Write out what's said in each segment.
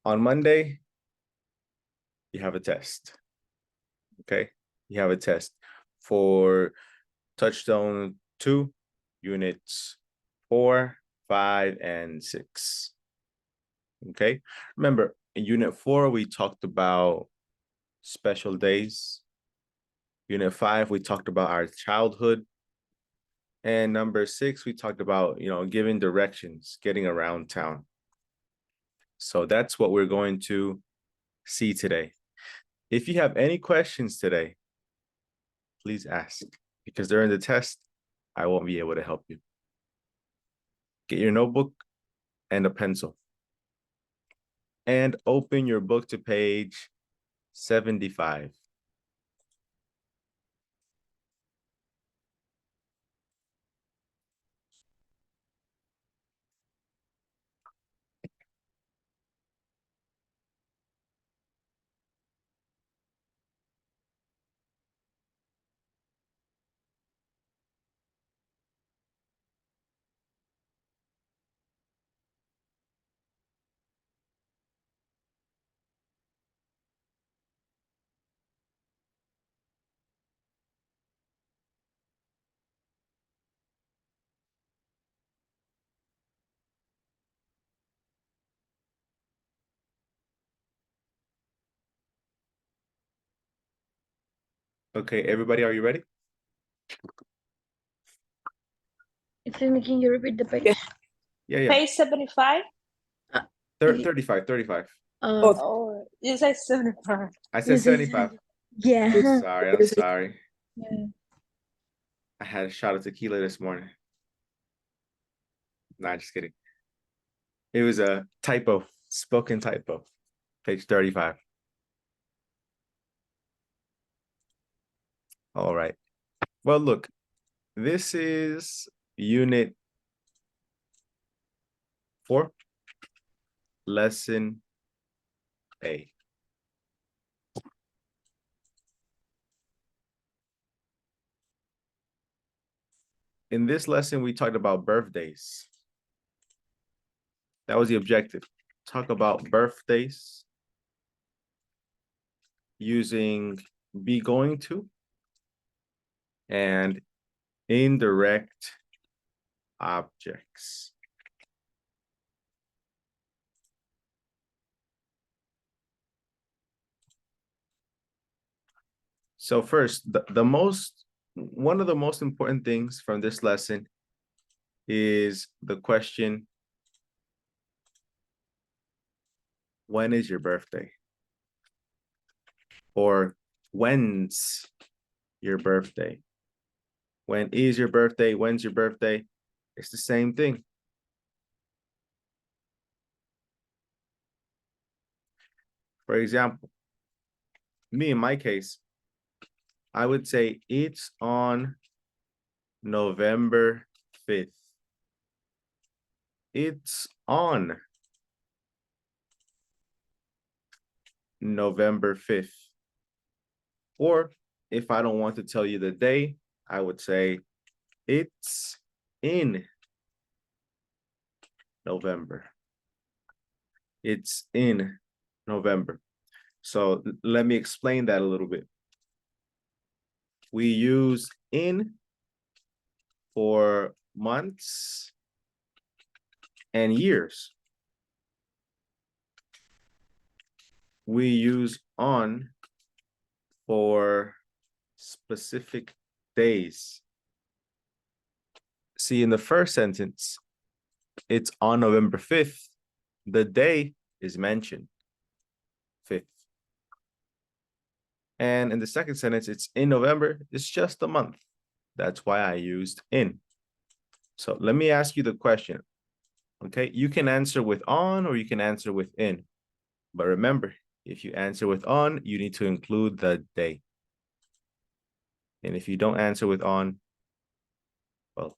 On Monday, you have a test. Okay, you have a test for Touchstone 2, units 4, 5, and 6. Okay, remember in unit 4, we talked about special days. Unit 5, we talked about our childhood. And number 6, we talked about, giving directions, getting around town. So that's what we're going to see today. If you have any questions today, please ask, because during the test, I won't be able to help you. Get your notebook and a pencil. And open your book to page 75. Okay, everybody, are you ready? Excuse me, can you repeat the page? Yeah. Page 75? 35. Oh, you said 75. I said 75. Yeah. I'm sorry. Yeah. I had a shot of tequila this morning. Nah, just kidding. It was a typo, spoken typo. Page 35. All right. Well, look, this is unit 4, lesson A. In this lesson, we talked about birthdays. That was the objective. Talk about birthdays using be going to and indirect objects. So first, one of the most important things from this lesson is the question, when is your birthday? Or when's your birthday? When is your birthday? When's your birthday? It's the same thing. For example, me in my case, I would say it's on November 5th. It's on November 5th. Or if I don't want to tell you the day, I would say it's in November. It's in November. So let me explain that a little bit. We use in for months and years. We use on for specific days. See, in the first sentence, it's on November 5th. The day is mentioned, 5th. And in the second sentence, it's in November. It's just a month. That's why I used in. So let me ask you the question. Okay, you can answer with on or you can answer with in. But remember, if you answer with on, you need to include the day. And if you don't answer with on, well,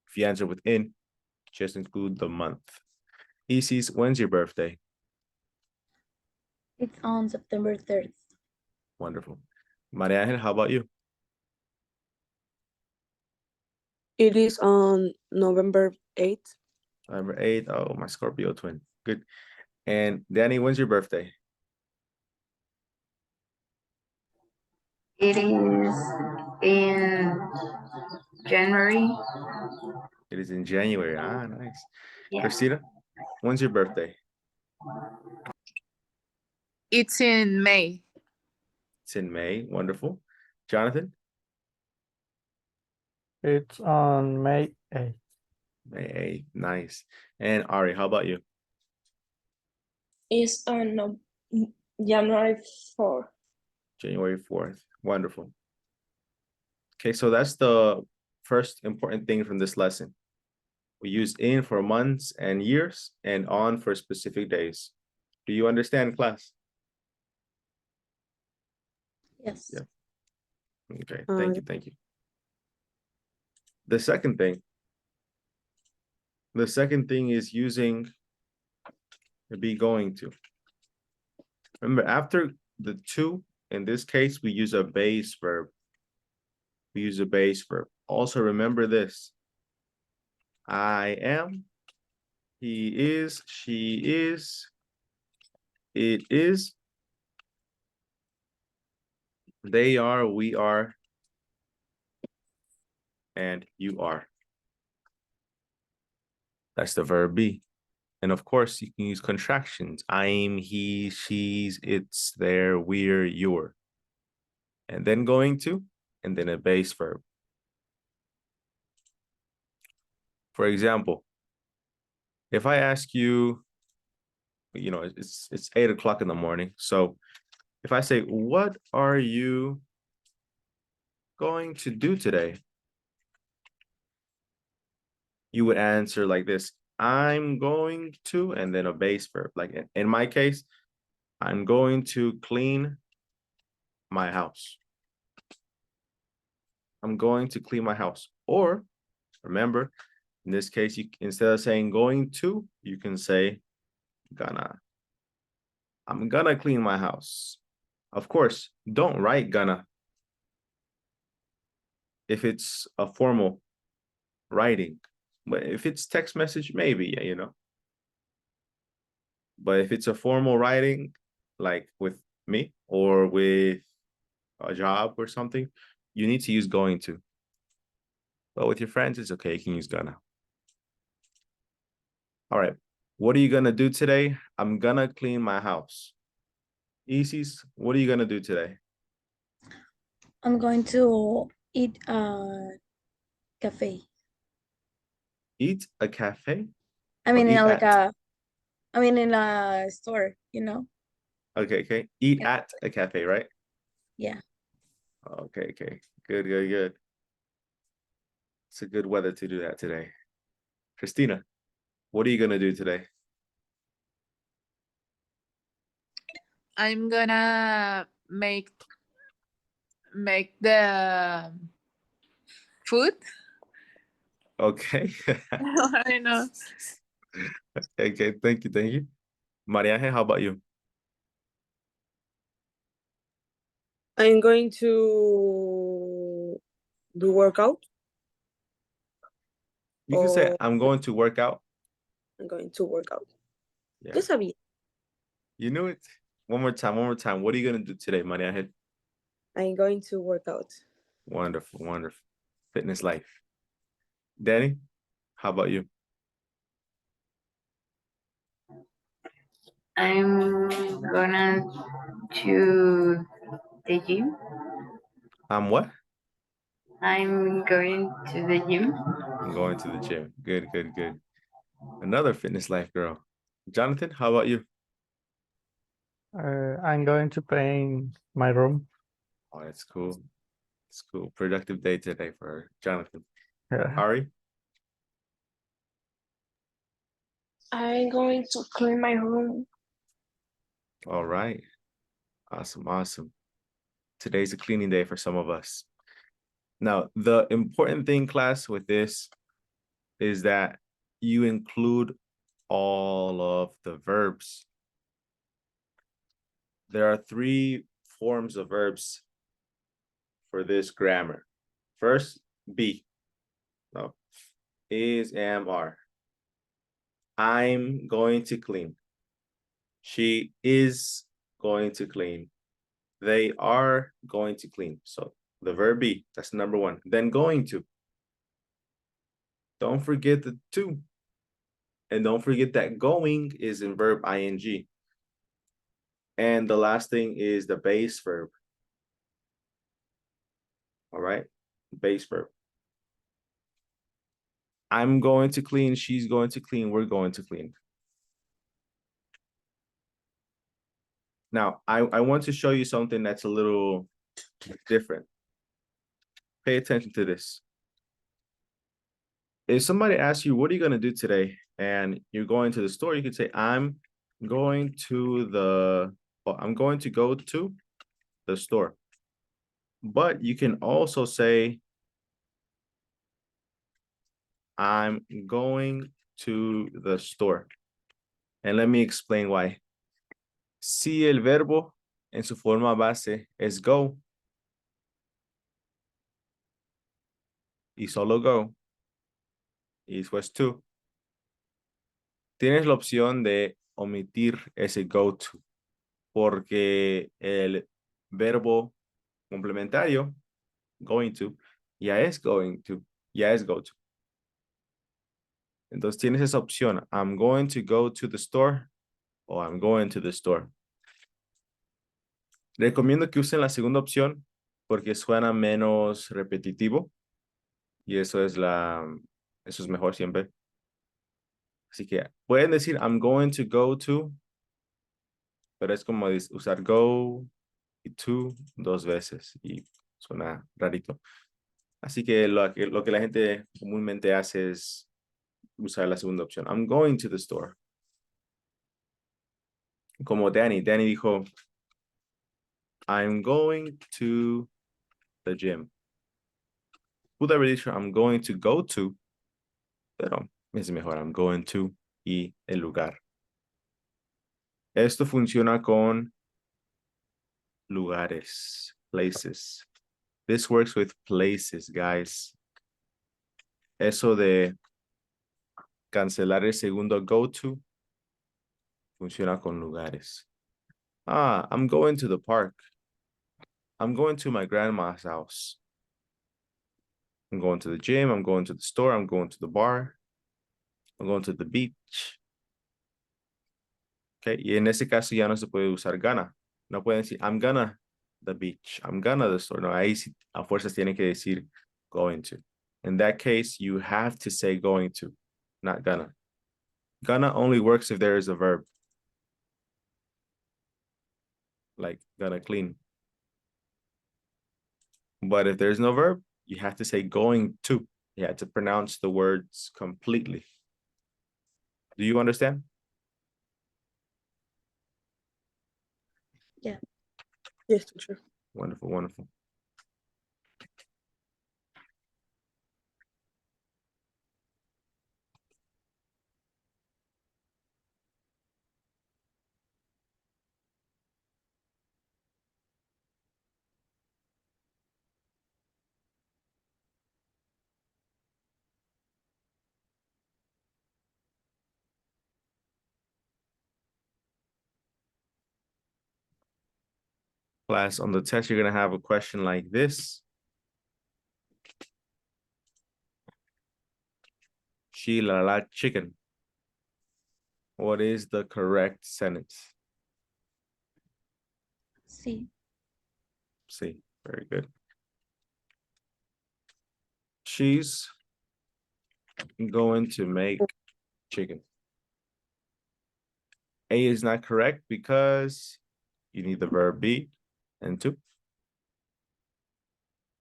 if you answer with in, just include the month. Isis, when's your birthday? It's on September 3rd. Wonderful. Maria Angel, how about you? It is on November 8th. November 8th. Oh, my Scorpio twin. Good. And Danny, when's your birthday? It is in January. It is in January. Ah, nice. Yeah. Christina, when's your birthday? It's in May. It's in May. Wonderful. Jonathan? It's on May 8th. May 8th. Nice. And Ari, how about you? It's on January 4th. January 4th. Wonderful. Okay, so that's the first important thing from this lesson. We use in for months and years and on for specific days. Do you understand, class? Yes. Yeah. Okay, thank you, thank you. The second thing is using the be going to. Remember, after the to, in this case, we use a base verb. We use a base verb. Also remember this. I am, he is, she is, it is, they are, we are, and you are. That's the verb be. And of course, you can use contractions. I'm, he, she's, it's, there, we're, you're. And then going to, and then a base verb. For example, if I ask you, you know, it's 8 o'clock in the morning. So if I say, what are you going to do today? You would answer like this. I'm going to, and then a base verb. Like in my case, I'm going to clean my house. I'm going to clean my house. Or remember, in this case, you instead of saying going to, you can say gonna. I'm gonna clean my house. Of course, don't write gonna if it's a formal writing. But if it's text message, maybe, yeah, you know. But if it's a formal writing, like with me or with a job or something, you need to use going to. But with your friends, it's okay. You can use gonna. All right. What are you gonna do today? I'm gonna clean my house. Isis, what are you gonna do today? I'm going to eat a cafe. Eat a cafe? I Or mean, eat like at? in a store, you know? Okay, okay. Eat at a cafe, right? Yeah. Okay, okay. Good, good, good. It's a good weather to do that today. Christina, what are you gonna do today? I'm gonna make the food. Okay. I know. Okay, thank you, thank you. Mariaje, how about you? I'm going to do workout. You can say Or I'm going to work out. I'm going to work out. Yeah. Yo sabía. You knew it. One more time, one more time. What are you gonna do today, Mariaje? I'm going to work out. Wonderful, wonderful. Fitness life. Danny, how about you? I'm gonna to the gym. What? I'm going to the gym. I'm going to the gym. Good, good, good. Another fitness life girl. Jonathan, how about you? I'm going to paint my room. Oh, that's cool. It's cool. Productive day today for Jonathan. Yeah. Ari? I'm going to clean my room. All right. Awesome, awesome. Today's a cleaning day for some of us. Now, the important thing, class, with this is that you include all of the verbs. There are 3 forms of verbs for this grammar. First, be. No. Is, am, are. I'm going to clean. She is going to clean. They are going to clean. So the verb be, that's number one. Then going to. Don't forget the to. And don't forget that going is in verb ing. And the last thing is the base verb. All right, base verb. I'm going to clean, she's going to clean, we're going to clean. Now, I want to show you something that's a little different. Pay attention to this. If somebody asks you, what are you going to do today? And you're going to the store, you could say, I'm going to I'm going to go to the store. But you can also say, I'm going to the store. And let me explain why. Si el verbo en su forma base es go, y solo go, y después to, tienes la opción de omitir ese go to, porque el verbo complementario, going to, ya es going to, ya es go to. Entonces tienes esa opción, I'm going to go to the store, o I'm going to the store. Recomiendo que usen la segunda opción, porque suena menos repetitivo, y eso es mejor siempre. Así que pueden decir, I'm going to go to, pero es como usar go y to dos veces y suena rarito. Así que lo que la gente comúnmente hace es usar la segunda opción. I'm going to the store. Como Danny dijo, I'm going to the gym. Pude haber dicho, I'm going to go to, pero es mejor, I'm going to y el lugar. Esto funciona con lugares, places. This works with places, guys. Eso de cancelar el segundo go to funciona con lugares. I'm going to the park. I'm going to my grandma's house. I'm going to the gym. I'm going to the store. I'm going to the bar. I'm going to the beach. Okay, y en ese caso ya no se puede usar gonna. No pueden decir, I'm gonna the beach. I'm gonna the store. No, ahí sí, a fuerzas tienen que decir going to. In that case, you have to say going to, not gonna. Gonna only works if there is a verb. Like gonna clean. But if there's no verb, you have to say going to. You have to pronounce the words completely. Do you understand? Yes, teacher. Wonderful, wonderful. Class, on the test, you're going to have a question like this. She la chicken. What is the correct sentence? Sí. See, very good. She's going to make chicken. A is not correct because you need the verb be and to.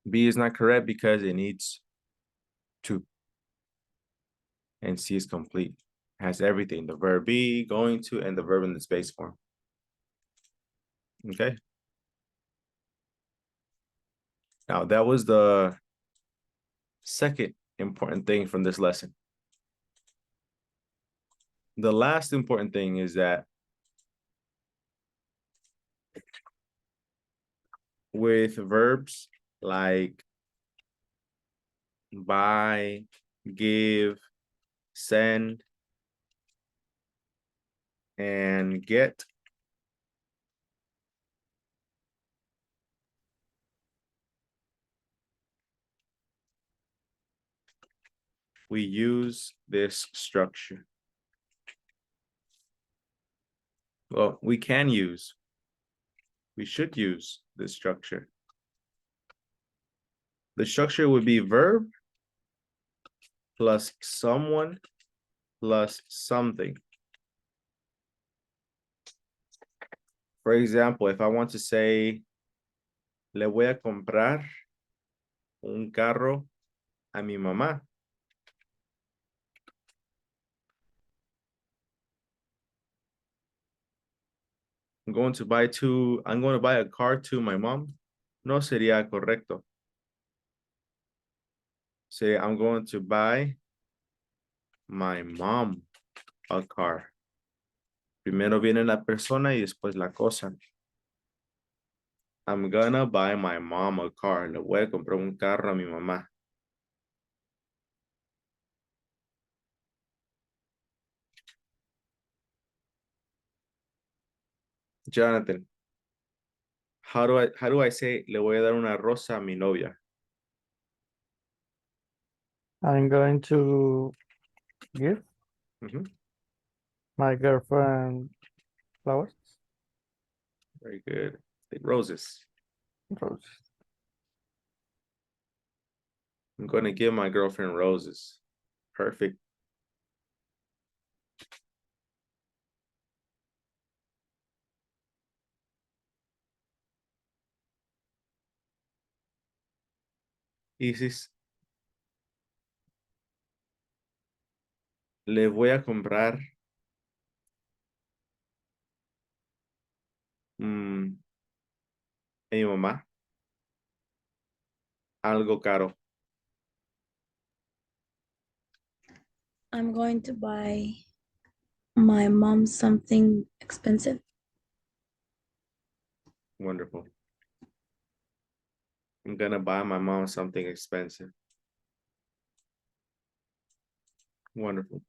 B is not correct because it needs to. And C is complete. Has everything, the verb be, going to, and the verb in the space form. Okay. Now that was the second important thing from this lesson. The last important thing is that with verbs like buy, give, send, and get, we use this structure? Well, we should use this structure. The structure would be verb plus someone plus something. For example, if I want to say, le voy a comprar un carro a mi mamá. I'm going to buy a car to my mom. No sería correcto. Say, I'm going to buy my mom a car. Primero viene la persona y después la cosa. I'm gonna buy my mom a car. Le voy a comprar un carro a mi mamá. Jonathan, how do I say le voy a dar una rosa a mi novia? I'm going to give Mhm. my girlfriend flowers. Very good. Like roses. Roses. I'm gonna give my girlfriend roses. Perfect. Isis. Le voy a comprar a mi mamá algo caro. I'm going to buy my mom something expensive. Wonderful. I'm gonna buy my mom something expensive. Wonderful.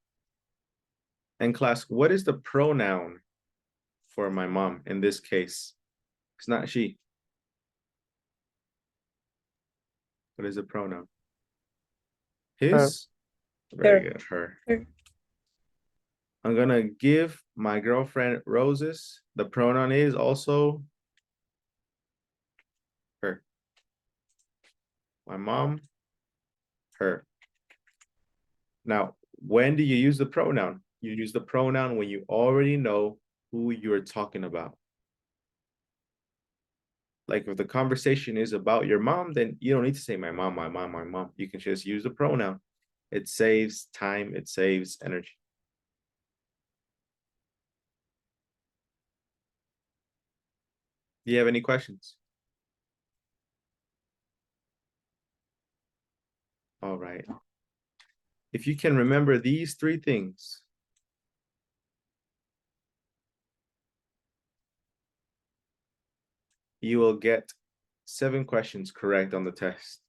And class, what is the pronoun for my mom in this case? It's not she. What is the pronoun? His? Very Her. good, her. Her. I'm gonna give my girlfriend roses. The pronoun is also her. My mom, her. Now, when do you use the pronoun? You use the pronoun when you already know who you're talking about. Like if the conversation is about your mom, then you don't need to say my mom, my mom, my mom. You can just use the pronoun. It saves time, it saves energy. Do you have any questions? All right. If you can remember these three things, you will get 7 questions correct on the test.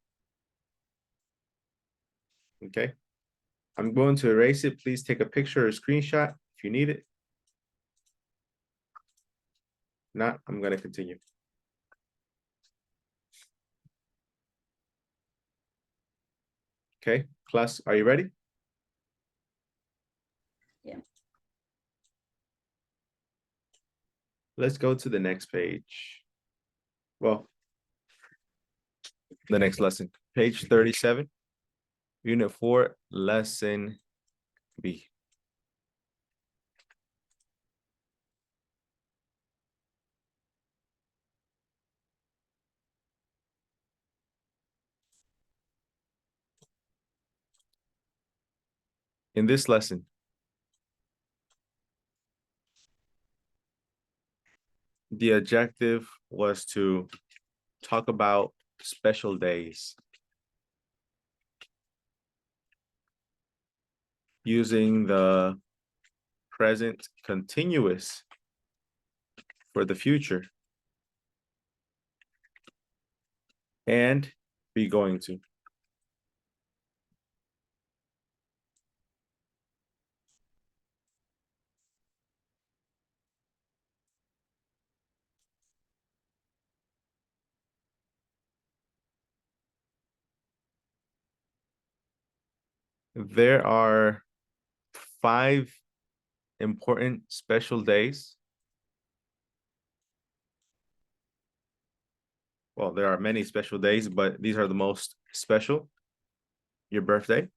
Okay. I'm going to erase it. Please take a picture or a screenshot if you need it. Not, I'm going to continue. Okay, class, are you ready? Yeah. Let's go to the next page. Well, the next lesson, page 37, unit 4, lesson B. In this lesson, the objective was to talk about special days using the present continuous for the future and be going to. There are 5 important special days. Well, there are many special days, but these are the most special. Your birthday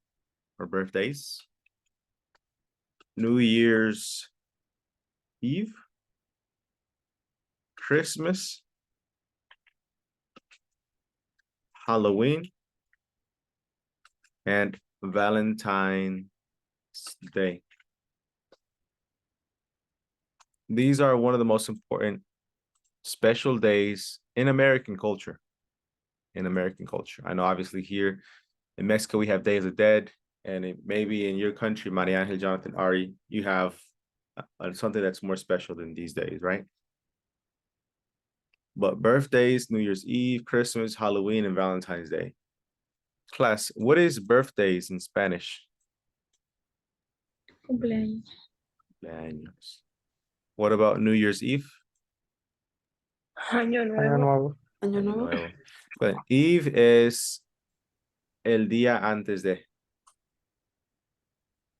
or birthdays. New Year's Eve. Christmas. Halloween. And Valentine's Day. These are one of the most important special days in American culture. In American culture. I know obviously here in Mexico, we have Day of the Dead, and maybe in your country, Maria Angel, Jonathan, Ari, you have something that's more special than these days, right? But birthdays, New Year's Eve, Christmas, Halloween, and Valentine's Day. Class, what is birthdays in Spanish? Cumpleaños. Cumpleaños. What about New Year's Eve? Año Año nuevo. nuevo. Año Año nuevo. Nuevo. But Eve is el día antes de.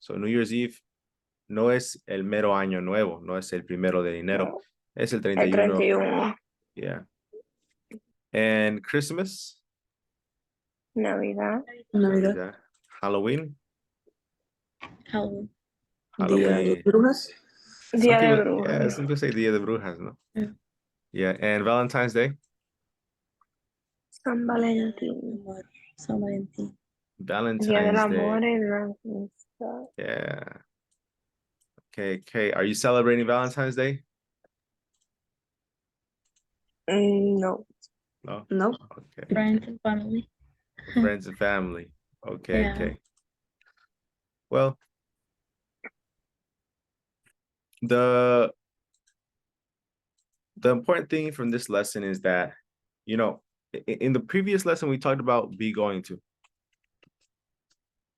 So New Year's Eve no es el mero año nuevo, no es el primero de enero, No, es el el 31. 31. Yeah. And Christmas, Navidad. Navidad. Navidad. Halloween, Halloween. Día de Halloween. brujas. Some Día de people, yeah, brujas. some people say Dia de Brujas, no? Yeah. Yeah, and Valentine's Day, San Valentín. Amor. San Valentín. Día del Valentine's amor Day. y la amistad. Yeah. Okay. Are you celebrating Valentine's Day? No. No. No. Okay. Friends and family. Friends and family. Okay. Yeah. Okay. Well, the important thing from this lesson is that, you know, in the previous lesson, we talked about be going to.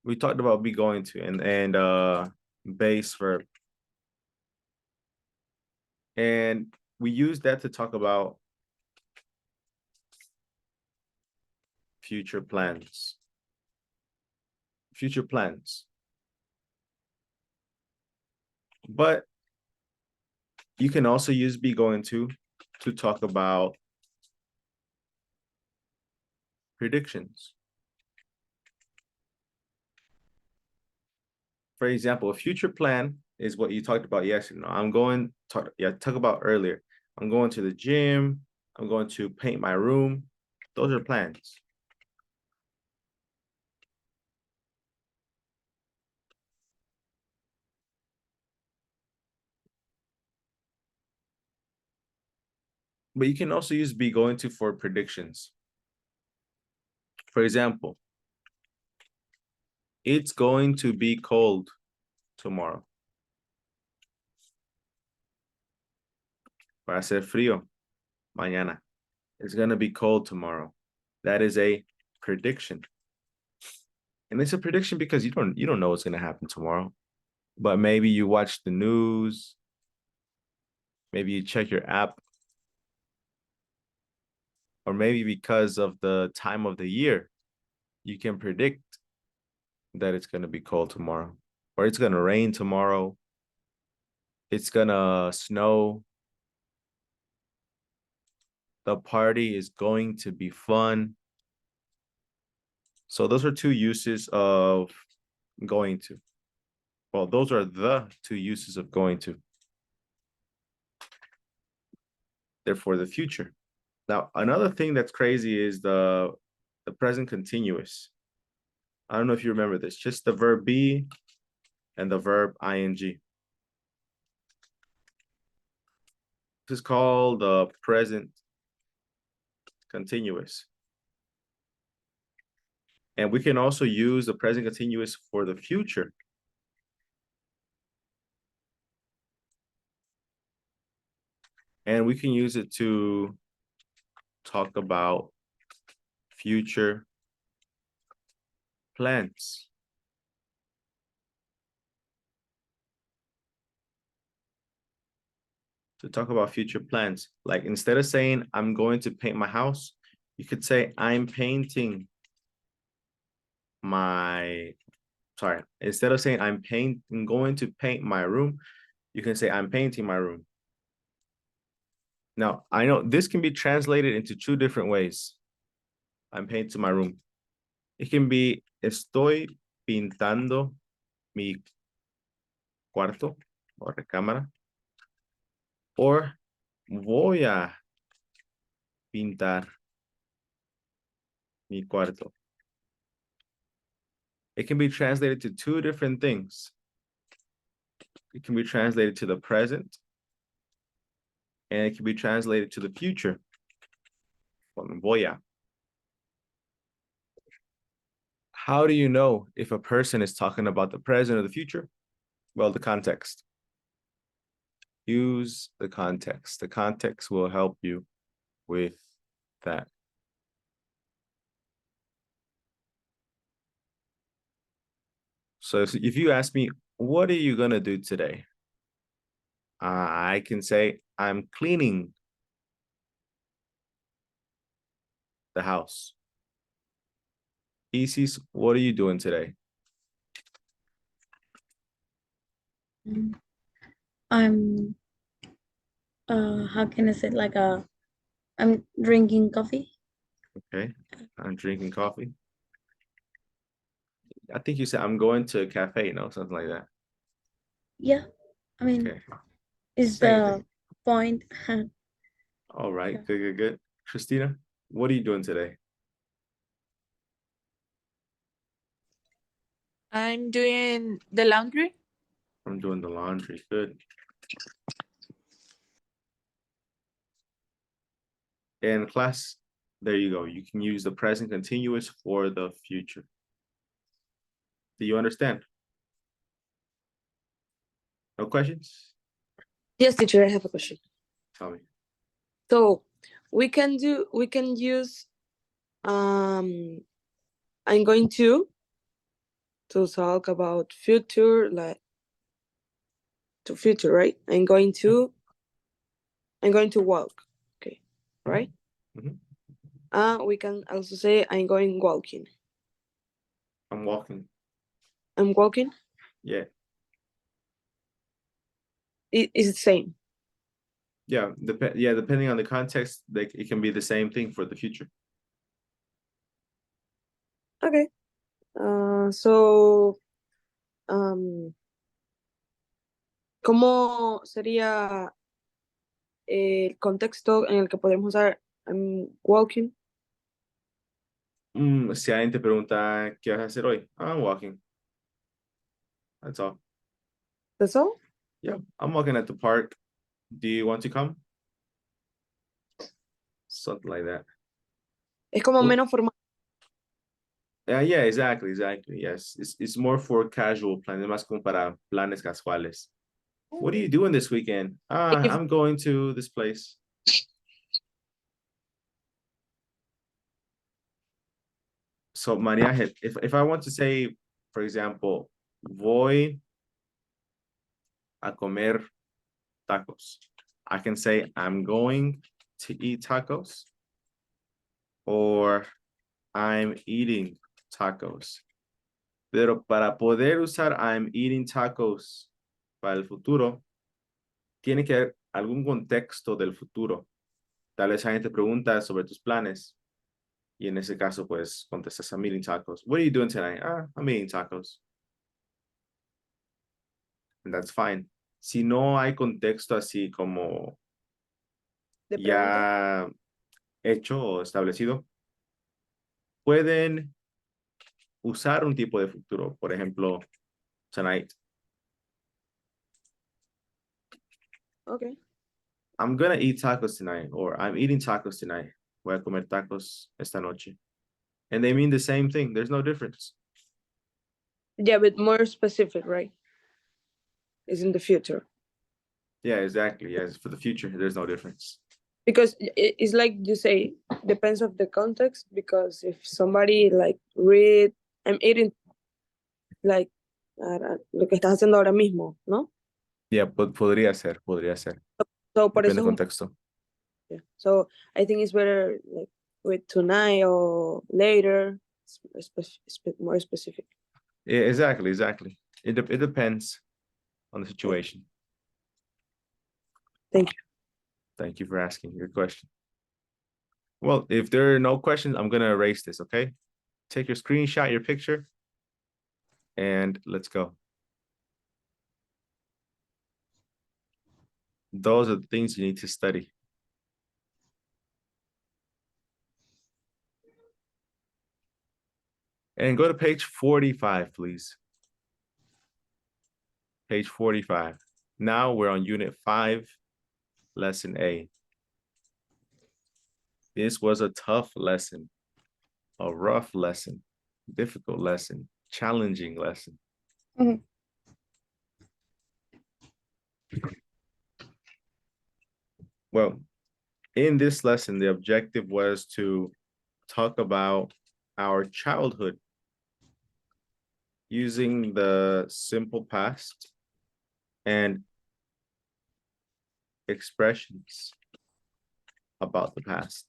We talked about be going to and base verb. And we used that to talk about future plans. Future plans. But you can also use be going to talk about predictions. For example, a future plan is what you talked about yesterday. I'm going to talk about earlier. I'm going to the gym. I'm going to paint my room. Those are plans. But you can also use be going to for predictions. For example, it's going to be cold tomorrow. Va a ser frío mañana. It's going to be cold tomorrow. That is a prediction. And it's a prediction because you don't know what's going to happen tomorrow. But maybe you watch the news. Maybe you check your app. Or maybe because of the time of the year, you can predict that it's going to be cold tomorrow. Or it's going to rain tomorrow. It's going to snow. The party is going to be fun. So those are 2 uses of going to. Well, those are the 2 uses of going to. Therefore, the future. Now, another thing that's crazy is the present continuous. I don't know if you remember this, just the verb be and the verb ing. This is called the present continuous. And we can also use the present continuous for the future. And we can use it to talk about future plans. To talk about future plans. Like instead of saying, I'm going to paint my house, you could say, I'm painting my sorry, instead of saying I'm going to paint my room, you can say I'm painting my room. Now, I know this can be translated into two different ways. I'm painting my room. It can be estoy pintando mi cuarto o recámara, or voy a pintar mi cuarto. It can be translated to two different things. It can be translated to the present, and it can be translated to the future. Voy a. How do you know if a person is talking about the present or the future? Well, the context. Use the context. The context will help you with that. So if you ask me, what are you gonna do today? I can say, I'm cleaning the house. Isis, what are you doing today? I'm how can I say it? Like I'm drinking coffee. Okay, I'm drinking coffee. I think you said I'm going to a cafe, no, something like that. Yeah, I mean, Okay, is same the thing. point. All right, Yeah. good. Christina, what are you doing today? I'm doing the laundry. I'm doing the laundry. Good. And class, there you go. You can use the present continuous for the future. Do you understand? No questions? Yes, teacher, I have a question. Tell me. So we can use I'm going to talk about future, like to future, right? I'm going to walk. Okay, right? Mhm. We can also say I'm going walking. I'm walking. I'm walking. Yeah. It is the same. Yeah. Depending on the context, it can be the same thing for the future. Okay. So ¿cómo sería el contexto en el que podemos usar I'm walking? Si alguien te pregunta, ¿qué vas a hacer hoy? I'm walking. That's all. ¿That's all? Yeah, I'm walking at the park. Do you want to come? Something like that. Es como Cool. menos formal. Yeah, exactly. Yes, it's more for casual plans, más como para planes casuales. What are you doing this weekend? If- I'm going to this place. So, Maria, if I want to say, for example, voy a comer tacos, I can say I'm going to eat tacos, or I'm eating tacos. Pero para poder usar I'm eating tacos para el futuro, tiene que haber algún contexto del futuro. Tal vez alguien te pregunta sobre tus planes, y en ese caso, pues, contestas I'm eating tacos. What are you doing tonight? I'm eating tacos. And that's fine. Si no hay contexto así como de ya hecho o establecido, pueden usar un tipo de futuro. Por ejemplo, tonight. Okay. I'm gonna eat tacos tonight, or I'm eating tacos tonight. Voy a comer tacos esta noche. And they mean the same thing. There's no difference. Yeah, but more specific, right? Is in the future. Yeah, exactly. Yes, for the future, there's no difference. Because it's like you say, depends of the context, because if somebody like read, I'm eating like lo que estás haciendo ahora mismo, ¿no? Yeah, podría ser. So por Depende eso del contexto. yeah. So I think it's better like with tonight or later, more specific. Yeah, exactly. It depends on the situation. Thank you. Thank you for asking your question. Well, if there are no questions, I'm gonna erase this, okay? Take your screenshot, your picture, and let's go. Those are the things you need to study. And go to page 45, please. Page 45. Now we're on unit 5, lesson A. This was a tough lesson, a rough lesson, difficult lesson, challenging lesson. Mhm. Well, in this lesson, the objective was to talk about our childhood using the simple past and expressions about the past.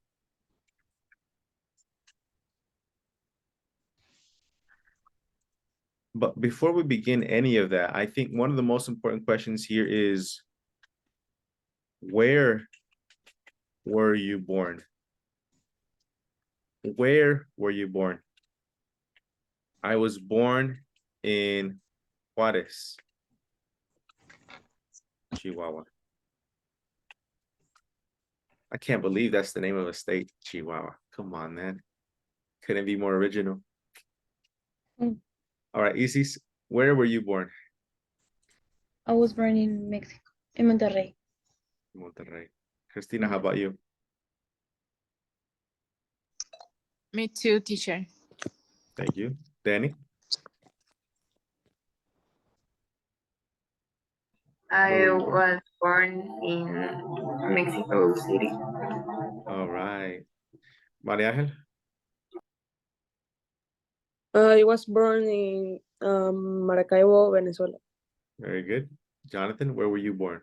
But before we begin any of that, I think one of the most important questions here is, where were you born? Where were you born? I was born in Juarez, Chihuahua. I can't believe that's the name of a state, Chihuahua. Come on, man. Couldn't be more original. Mm. All right, Isis, where were you born? I was born in Mexico, in Monterrey. Monterrey. Christina, how about you? Me too, teacher. Thank you. Danny? I Where were you born? was born in Mexico City. All right. Maria Angel? I was born in Maracaibo, Venezuela. Very good. Jonathan, where were you born?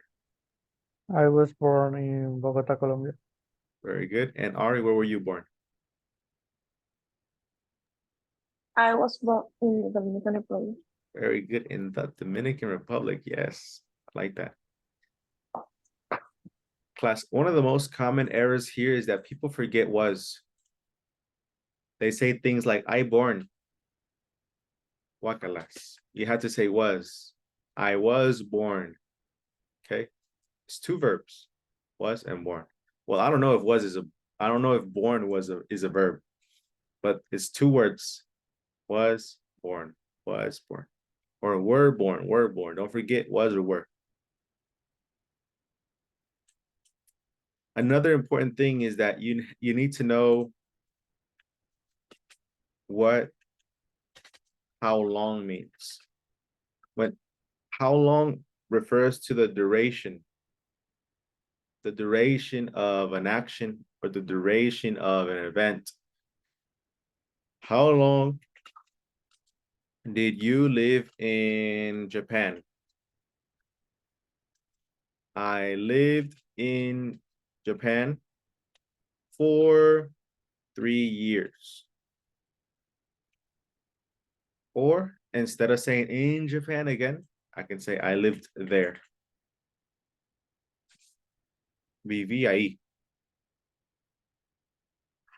I was born in Bogota, Colombia. Very good. And Ari, where were you born? I was born in the Dominican Republic. Very good. In the Dominican Republic. Yes, I like that. Class, one of the most common errors here is that people forget was. They say things like, I born. Wakalas. You have to say was. I was born. Okay. It's two verbs. Was and born. Well, I don't know if was is a, I don't know if born is a verb, but it's two words. Was born. Or were born. Don't forget was or were. Another important thing is that you need to know what how long means. When how long refers to the duration of an action or the duration of an event. How long did you live in Japan? I lived in Japan for 3 years. Or instead of saying in Japan again, I can say I lived there. Viví ahí.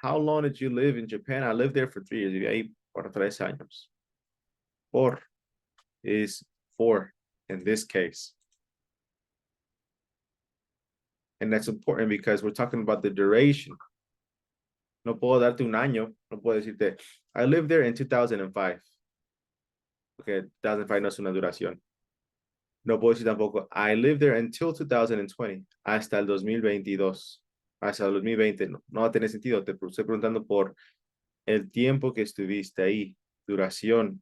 How long did you live in Japan? I lived there for 3 years. Viví ahí por 3 años. Por is for in this case. And that's important because we're talking about the duration. No puedo darte un año. No puedo decirte, I lived there in 2005. Okay, 2005 no es una duración. No puedo decir tampoco, I lived there until 2020. Hasta el 2022. Hasta el 2020. No, no va a tener sentido. Te estoy preguntando por el tiempo que estuviste ahí. Duración.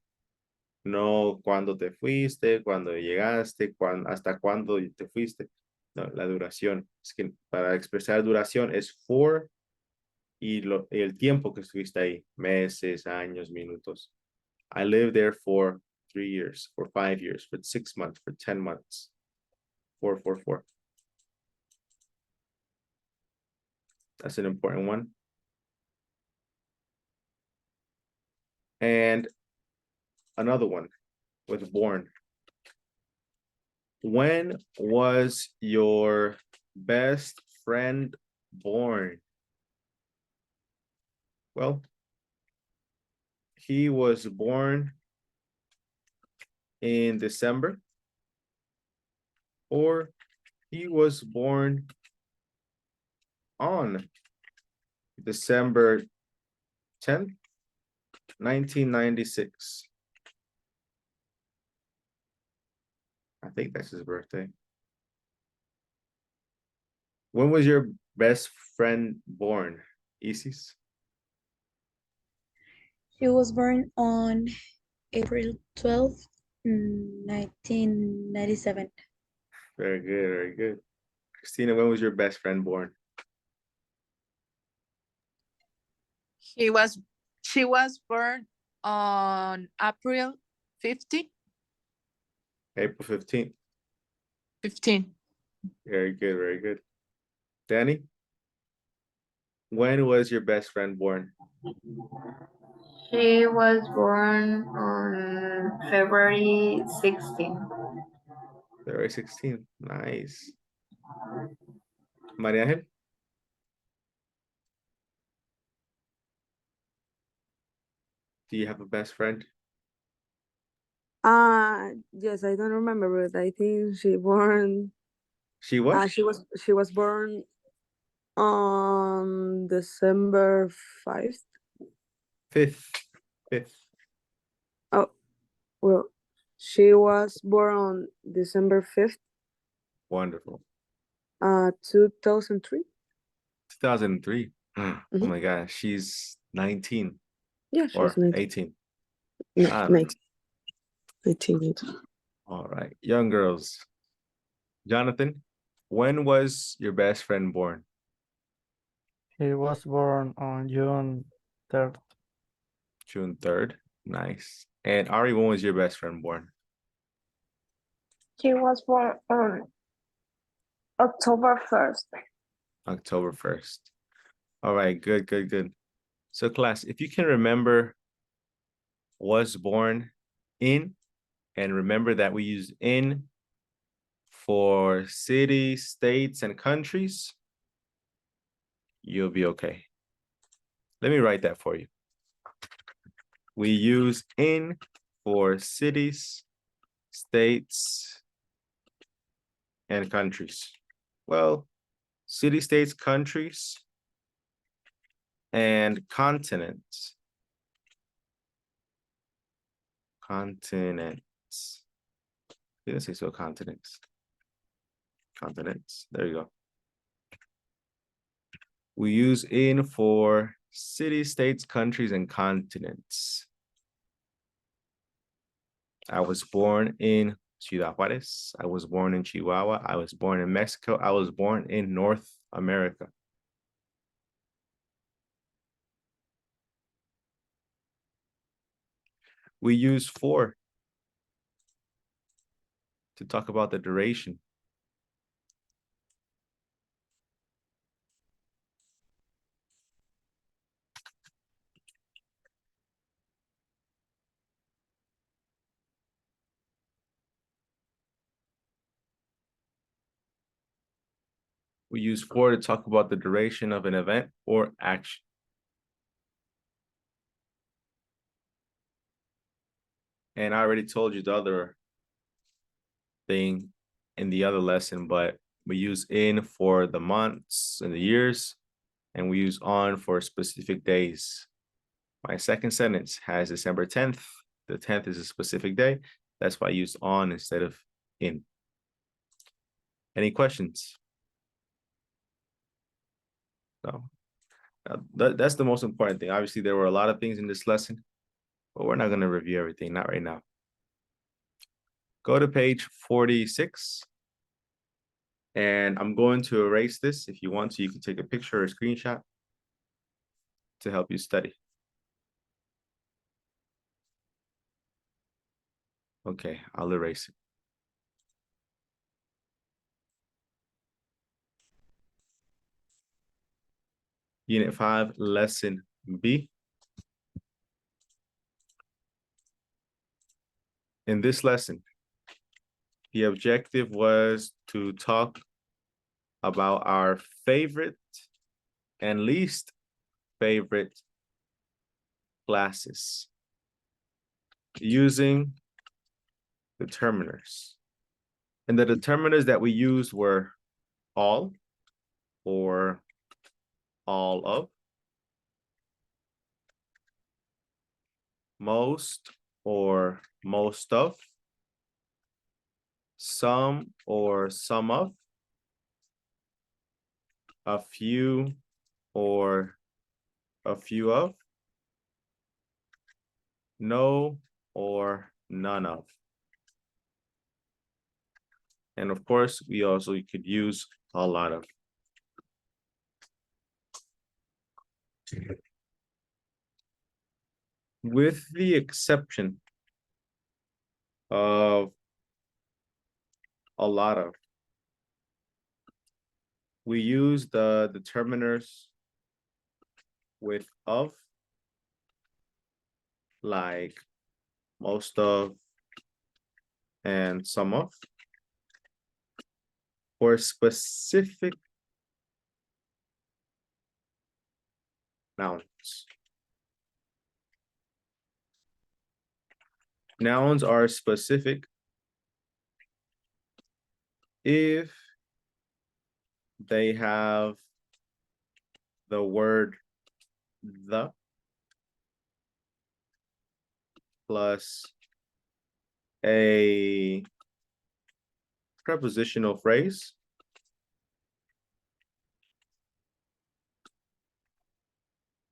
No cuándo te fuiste, cuándo llegaste, hasta cuándo te fuiste. No, la duración. Es que para expresar duración es for y el tiempo que estuviste ahí. Meses, años, minutos. I lived there for 3 years, for 5 years, for 6 months, for 10 months. 4. That's an important one. And another one with born. When was your best friend born? Well, he was born in December, or he was born on December 10th, 1996. I think that's his birthday. When was your best friend born, Isis? He was born on April 12th, 1997. Very good, very good. Christina, when was your best friend born? She was born on April 15. April 15th. 15. Very good, very good. Danny, when was your best friend born? She was born on February 16. February 16th. Nice. Maria Ángel? Do you have a best friend? Yes, I don't remember, but I think she born. She was? She was born on December 5th. Fifth. Fifth. Oh, well, she was born on December 5th, Wonderful. 2003. 2003. Oh Mhm. my gosh, she's 19 Yeah, she was or 19. 18. No, Ah, 19. 19. all right, young girls. Jonathan, when was your best friend born? He was born on June 3rd. June 3rd. Nice. And Ari, when was your best friend born? He was born on October 1st. October 1st. All right, good, good, good. So class, if you can remember was born in, and remember that we use in for cities, states, and countries, you'll be okay. Let me write that for you. We use in for cities, states, and countries. Well, city, states, countries, and continents. Continents. Didn't say so, continents. Continents. There you go. We use in for cities, states, countries, and continents. I was born in Ciudad Juárez. I was born in Chihuahua. I was born in Mexico. I was born in North America. We use for to talk about the duration. We use for to talk about the duration of an event or action. And I already told you the other thing in the other lesson, but we use in for the months and the years, and we use on for specific days. My second sentence has December 10th. The 10th is a specific day. That's why I used on instead of in. Any questions? No. That's the most important thing. Obviously, there were a lot of things in this lesson, but we're not going to review everything, not right now. Go to page 46. And I'm going to erase this. If you want to, you can take a picture or a screenshot to help you study. Okay, I'll erase it. Unit 5, Lesson B. in this lesson, the objective was to talk about our favorite and least favorite classes using determiners. And the determiners that we used were all or all of, most or most of, some or some of, a few or a few of, no or none of. And of course, we also could use a lot of. With the exception of a lot of, we use the determiners with of, like most of and some of, for specific nouns. Nouns are specific if they have the word the plus a prepositional phrase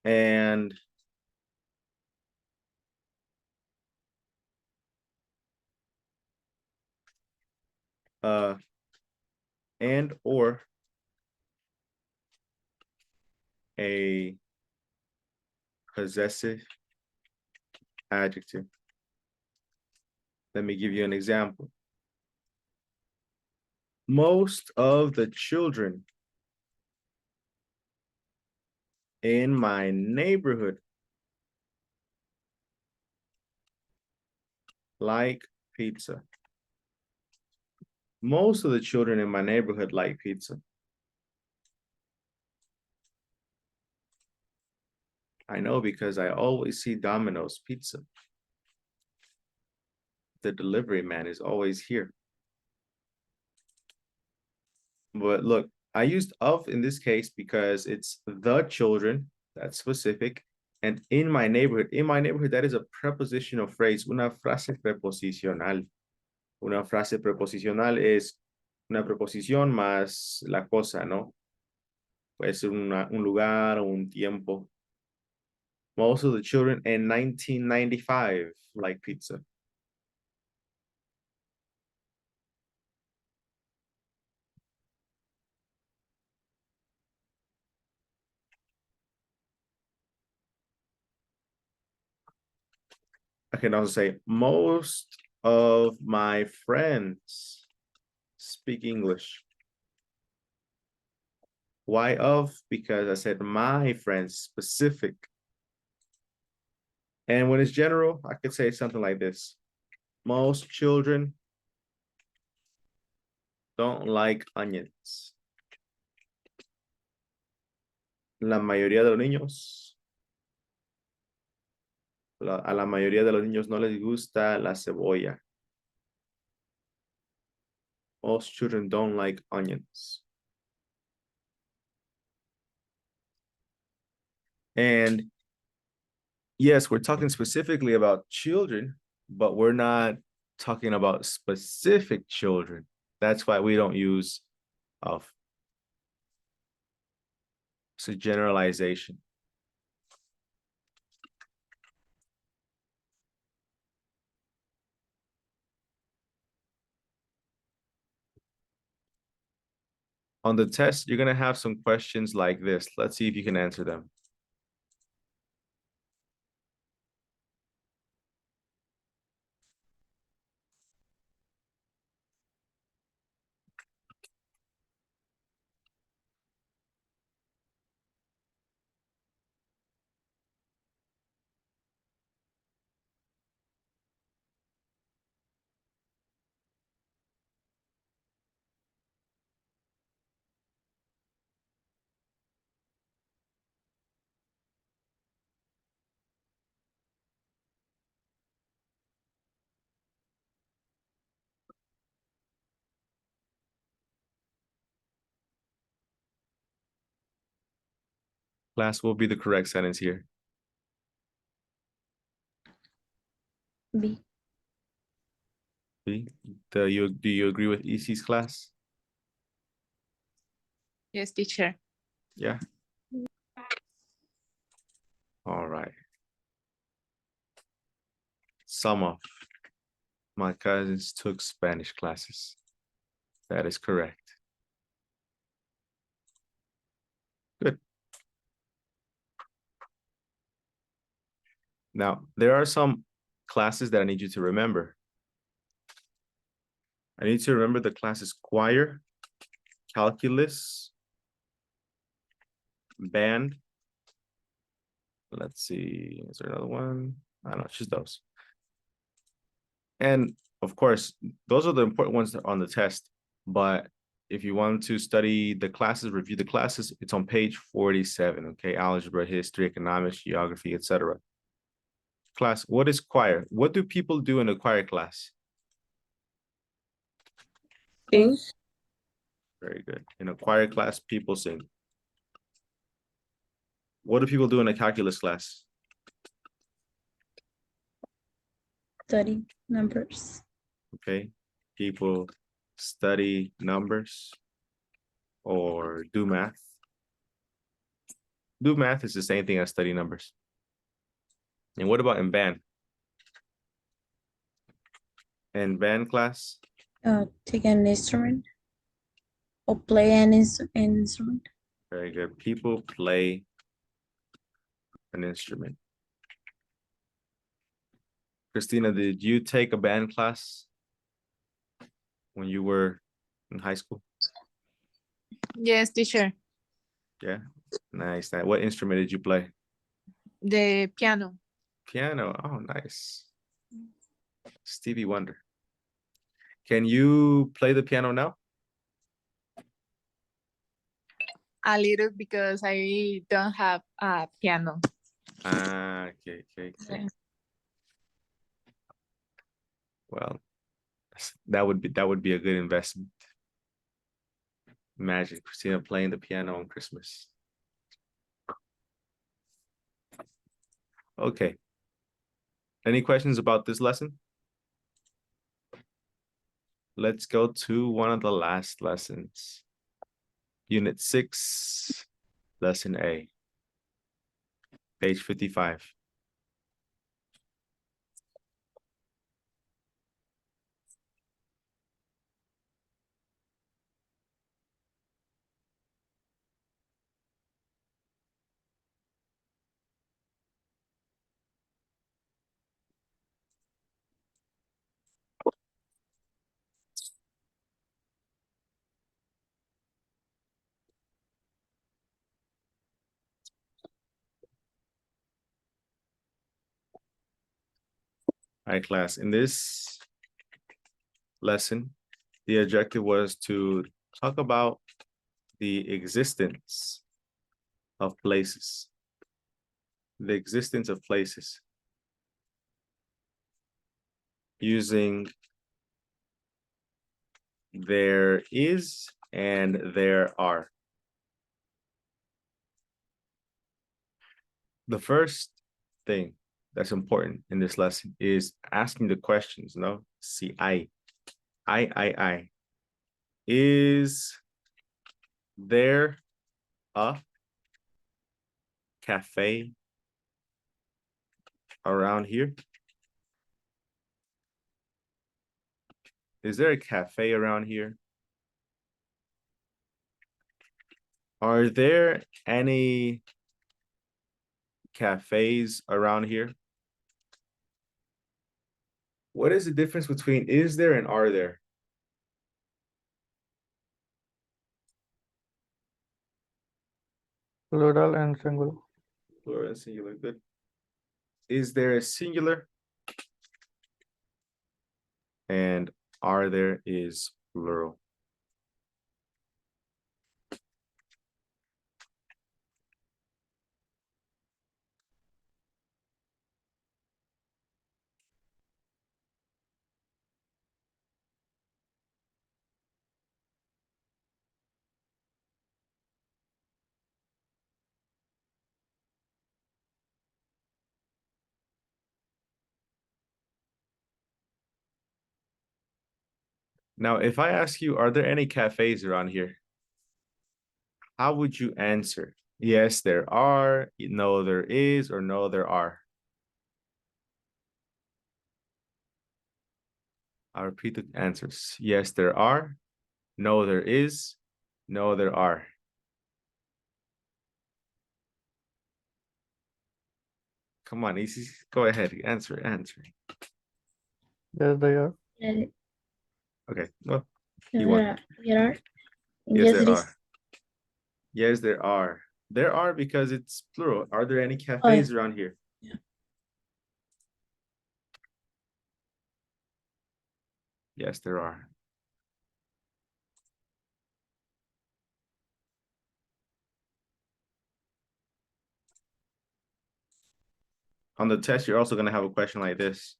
and or a possessive adjective. Let me give you an example. Most of the children in my neighborhood like pizza. Most of the children in my neighborhood like pizza. I know because I always see Domino's pizza. The delivery man is always here. But look, I used of in this case because it's the children, that's specific. And in my neighborhood, that is a prepositional phrase, una frase preposicional. Una frase preposicional es una preposición más la cosa, ¿no? Puede ser un lugar o un tiempo. Most of the children in 1995 like pizza. I can also say most of my friends speak English. Why of? Because I said my friends, specific. And when it's general, I could say something like this. Most children don't like onions. La mayoría de los niños, a la mayoría de los niños no les gusta la cebolla. Most children don't like onions. And yes, we're talking specifically about children, but we're not talking about specific children. That's why we don't use of. It's a generalization. On the test, you're going to have some questions like this. Let's see if you can answer them. Class will be the correct sentence here. B. B. Do you agree with EC's class? Yes, teacher. Yeah. All right. Some of my cousins took Spanish classes. That is correct. Good. Now, there are some classes that I need you to remember. I need to remember the classes choir, calculus, band. Let's see, is there another one? I don't know, just those. And of course, those are the important ones that are on the test. But if you want to study the classes, review the classes, it's on page 47, okay? Algebra, history, economics, geography, etc. Class, what is choir? What do people do in a choir class? Sing. Very good. In a choir class, people sing. What do people do in a calculus class? Study numbers. Okay. People study numbers or do math. Do math is the same thing as study numbers. And what about in band? In band class, Take an instrument or play an instrument. very good. People play an instrument. Christina, did you take a band class when you were in high school? Yes, teacher. Yeah. Nice. What instrument did you play? The piano. Piano. Oh, nice. Stevie Wonder. Can you play the piano now? A little because I don't have a piano. Ah, okay. Yeah. Well, that would be a good investment. Imagine Christina playing the piano on Christmas. Okay. Any questions about this lesson? Let's go to one of the last lessons. Unit 6, Lesson A, page 55. All right, class. In this lesson, the objective was to talk about the existence of places. The existence of places using there is and there are. The first thing that's important in this lesson is asking the questions, no? See, I. Is there a cafe around here? Is there a cafe around here? Are there any cafes around here? What is the difference between is there and are there? Plural and singular. Plural and singular, good. Is there a singular? And are there is plural. Now, if I ask you, are there any cafes around here? How would you answer? Yes, there are. No, there is, or no, there are. I'll repeat the answers. Yes, there are. No, there is. No, there are. Come on, easy. Go ahead. Answer. Yes, they are. Yeah, Okay. Well, yes, you won. there are. Yes, Yes, there it is. are. Yes, there are. There are because it's plural. Are there any Oh, cafes around here? yeah. Yes, there are. On the test, you're also going to have a question like this.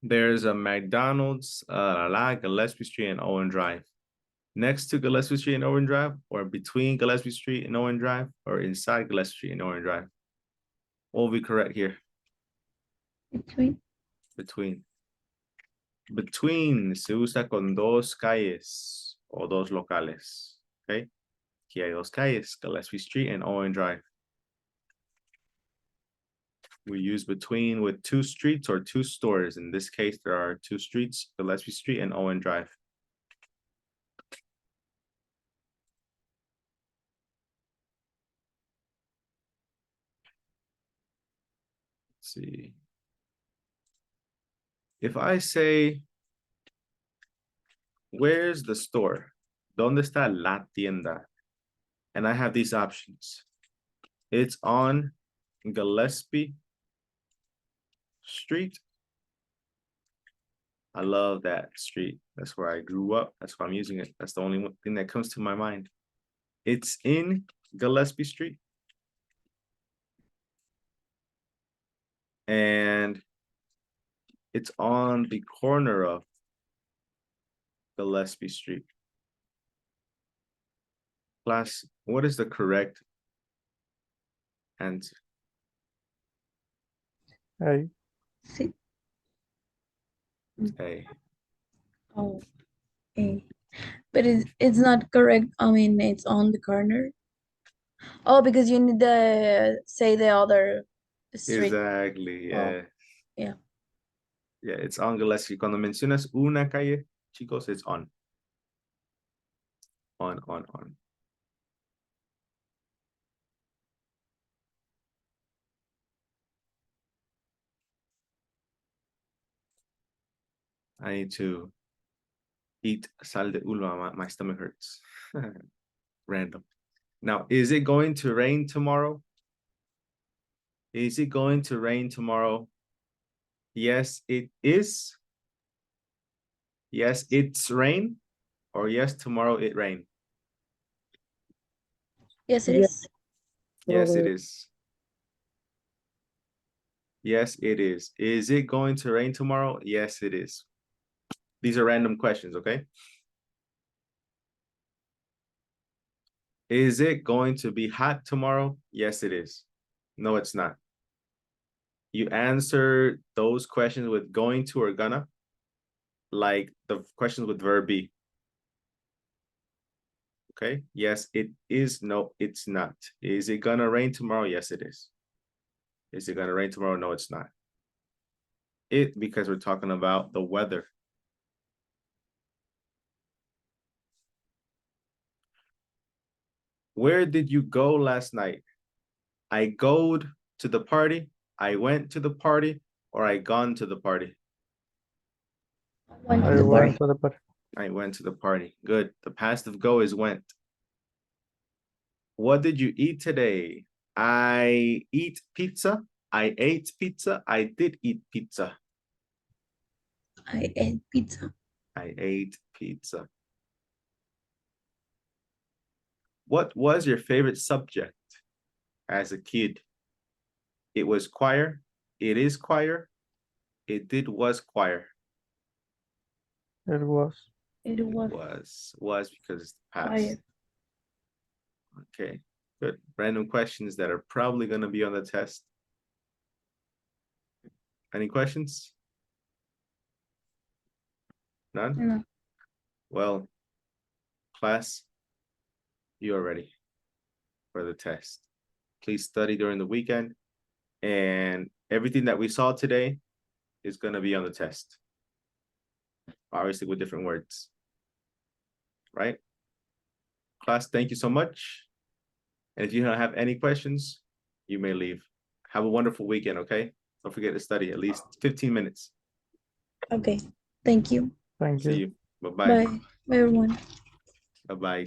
There's a McDonald's, Gillespie Street and Owen Drive. Next to Gillespie Street and Owen Drive, or between Gillespie Street and Owen Drive, or inside Gillespie Street and Owen Drive. What will be correct here? Between. Between se usa con dos calles o dos locales. Okay. Aquí hay dos calles, Gillespie Street and Owen Drive. We use between with two streets or two stores. In this case, there are two streets, Gillespie Street and Owen Drive. Let's see. If I say, where's the store? ¿Dónde está la tienda? And I have these options. It's on Gillespie Street. I love that street. That's where I grew up. That's why I'm using it. That's the only thing that comes to my mind. It's in Gillespie Street. And it's on the corner of Gillespie Street. Class, what is the correct answer? A. Sí. A. Oh, A. But it's not correct. I mean, it's on the corner. Oh, because you need to say the other street. Exactly, Oh, yeah. yeah. Yeah, it's on Gillespie. Cuando mencionas una calle, chicos, it's on. On. I need to eat sal de ulva. My stomach hurts. Random. Now, is it going to rain tomorrow? Is it going to rain tomorrow? Yes, it is. Yes, it's rain. Or yes, tomorrow it rain. Yes, it Yeah. is. Yes, it is. Yes, it is. Is it going to rain tomorrow? Yes, it is. These are random questions, okay? Is it going to be hot tomorrow? Yes, it is. No, it's not. You answer those questions with going to or gonna, like the questions with verb be. Okay, yes, it is. No, it's not. Is it gonna rain tomorrow? Yes, it is. Is it gonna rain tomorrow? No, it's not. It, because we're talking about the weather. Where did you go last night? I goed to the party, I went to the party, or I gone to the party. Went to I the went party. to the party. I went to the party. Good. The past of go is went. What did you eat today? I eat pizza. I ate pizza. I did eat pizza. I ate pizza. I ate pizza. What was your favorite subject as a kid? It was choir. It is choir. It was choir. It was. It was Was because it's past. quiet. Okay, good. Random questions that are probably going to be on the test. Any questions? None? No. Well, class, you are ready for the test. Please study during the weekend, and everything that we saw today is going to be on the test. Obviously with different words. Right? Class, thank you so much. And if you don't have any questions, you may leave. Have a wonderful weekend, okay? Don't forget to study at least 15 minutes. Okay. Thank you. Thank See you. you. Bye-bye. Bye. Bye, everyone. Bye-bye.